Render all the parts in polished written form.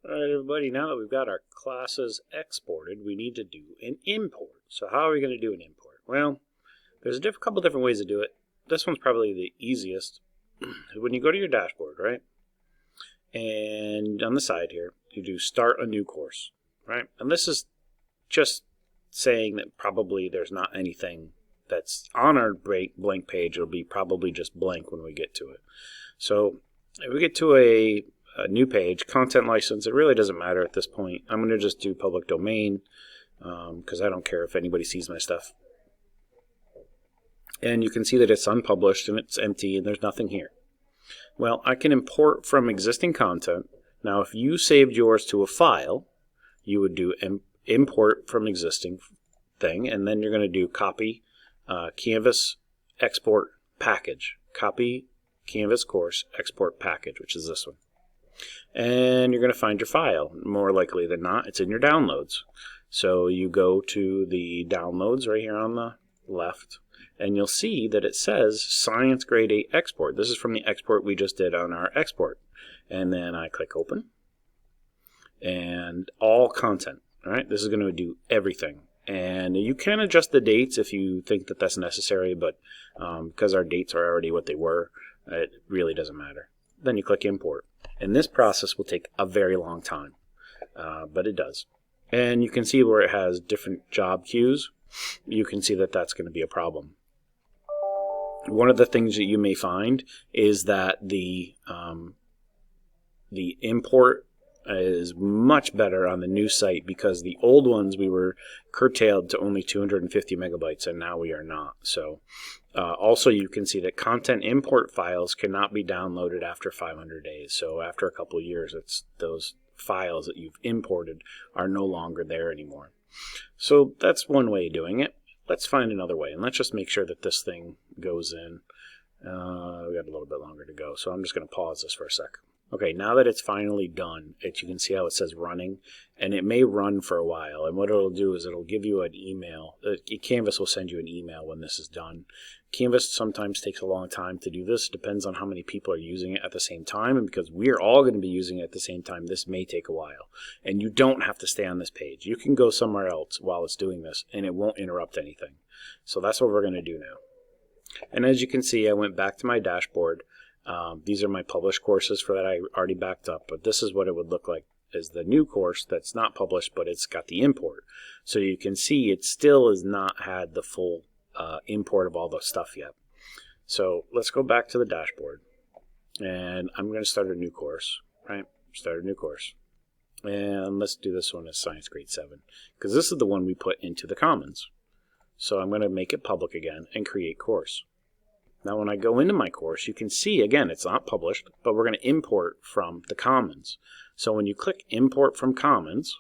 Alright everybody, now that we've got our classes exported, we need to do an import. So how are we going to do an import? Well, there's a couple different ways to do it. This one's probably the easiest. When you go to your dashboard, right, and on the side here, you do start a new course, right? And this is just saying that probably there's not anything that's on our blank page. It'll be probably just blank when we get to it. So if we get to a new page, content license, it really doesn't matter at this point. I'm going to just do public domain because I don't care if anybody sees my stuff. And you can see that it's unpublished and it's empty and there's nothing here. Well, I can import from existing content. Now, if you saved yours to a file, you would do import from existing thing, and then you're going to do copy Canvas export package. Copy Canvas course export package, which is this one. And you're going to find your file. More likely than not, it's in your downloads. So you go to the downloads right here on the left, and you'll see that it says Science Grade 8 Export. This is from the export we just did on our export. And then I click Open. And all content. All right, this is going to do everything. And you can adjust the dates if you think that that's necessary, but because our dates are already what they were, it really doesn't matter. Then you click Import. And this process will take a very long time, but it does. And you can see where it has different job queues. You can see that that's going to be a problem. One of the things that you may find is that the import is much better on the new site because the old ones we were curtailed to only 250 megabytes and now we are not. So also you can see that content import files cannot be downloaded after 500 days. So after a couple of years, those files that you've imported are no longer there anymore. So that's one way of doing it. Let's find another way, and let's just make sure that this thing goes in. We got a little bit longer to go, so I'm just going to pause this for a sec. Okay, now that it's finally done, you can see how it says running, and it may run for a while. And what it'll do is it'll give you an email. Canvas will send you an email when this is done. Canvas sometimes takes a long time to do this. It depends on how many people are using it at the same time, and because we're all going to be using it at the same time, this may take a while. And you don't have to stay on this page. You can go somewhere else while it's doing this, and it won't interrupt anything. So that's what we're going to do now. And as you can see, I went back to my dashboard. These are my published courses for that I already backed up, but this is what it would look like as the new course that's not published, but it's got the import. So you can see it still has not had the full import of all the stuff yet. So let's go back to the dashboard, and I'm going to start a new course, right? Start a new course. And let's do this one as Science Grade 7, because this is the one we put into the Commons. So I'm going to make it public again and create course. Now when I go into my course, you can see, again, it's not published, but we're going to import from the Commons. So when you click Import from Commons,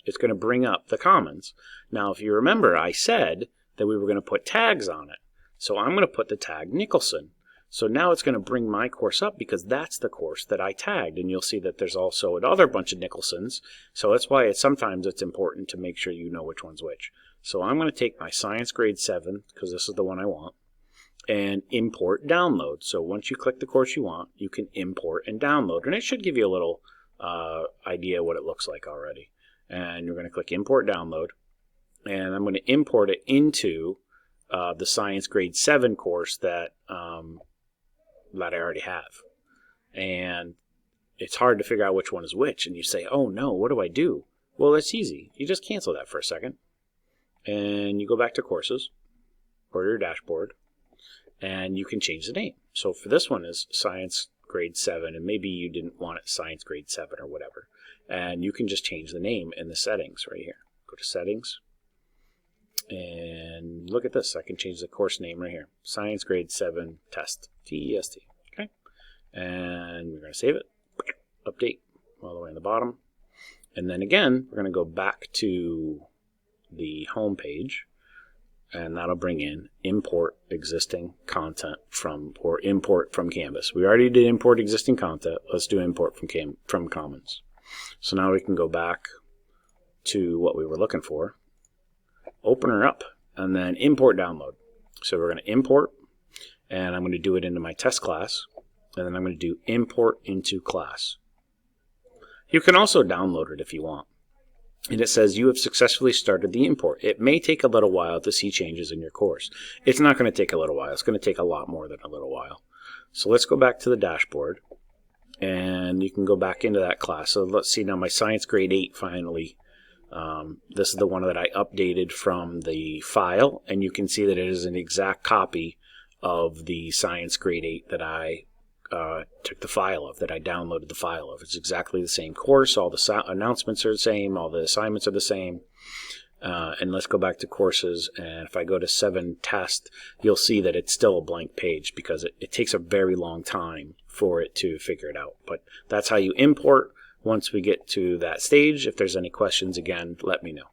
it's going to bring up the Commons. Now if you remember, I said that we were going to put tags on it. So I'm going to put the tag Nicholson. So now it's going to bring my course up because that's the course that I tagged. And you'll see that there's also another bunch of Nicholsons. So that's why sometimes it's important to make sure you know which one's which. So I'm going to take my Science Grade 7, because this is the one I want, and import download. So once you click the course you want, you can import and download. And it should give you a little idea what it looks like already. And you're going to click import download. And I'm going to import it into the Science Grade 7 course that I already have. And it's hard to figure out which one is which. And you say, oh no, what do I do? Well, it's easy. You just cancel that for a second. And you go back to courses or your dashboard. And you can change the name. So for this one is Science Grade 7, and maybe you didn't want it Science Grade 7 or whatever. And you can just change the name in the settings right here. Go to Settings. And look at this. I can change the course name right here. Science Grade 7 Test. T-E-S-T. Okay. And we're going to save it. Update all the way on the bottom. And then again, we're going to go back to the home page. And that'll bring in import existing content from, or import from Canvas. We already did import existing content. Let's do import from Commons. So now we can go back to what we were looking for, open her up, and then import download. So we're going to import, and I'm going to do it into my test class, and then I'm going to do import into class. You can also download it if you want. And it says you have successfully started the import. It may take a little while to see changes in your course. It's not going to take a little while. It's going to take a lot more than a little while. So let's go back to the dashboard. And you can go back into that class. So let's see now, my Science Grade 8 finally. This is the one that I updated from the file. And you can see that it is an exact copy of the Science Grade 8 that I took the file of, that I downloaded the file of. It's exactly the same course. All the announcements are the same. All the assignments are the same. And let's go back to courses. And if I go to 7 test, you'll see that it's still a blank page because it takes a very long time for it to figure it out. But that's how you import once we get to that stage. If there's any questions, again, let me know.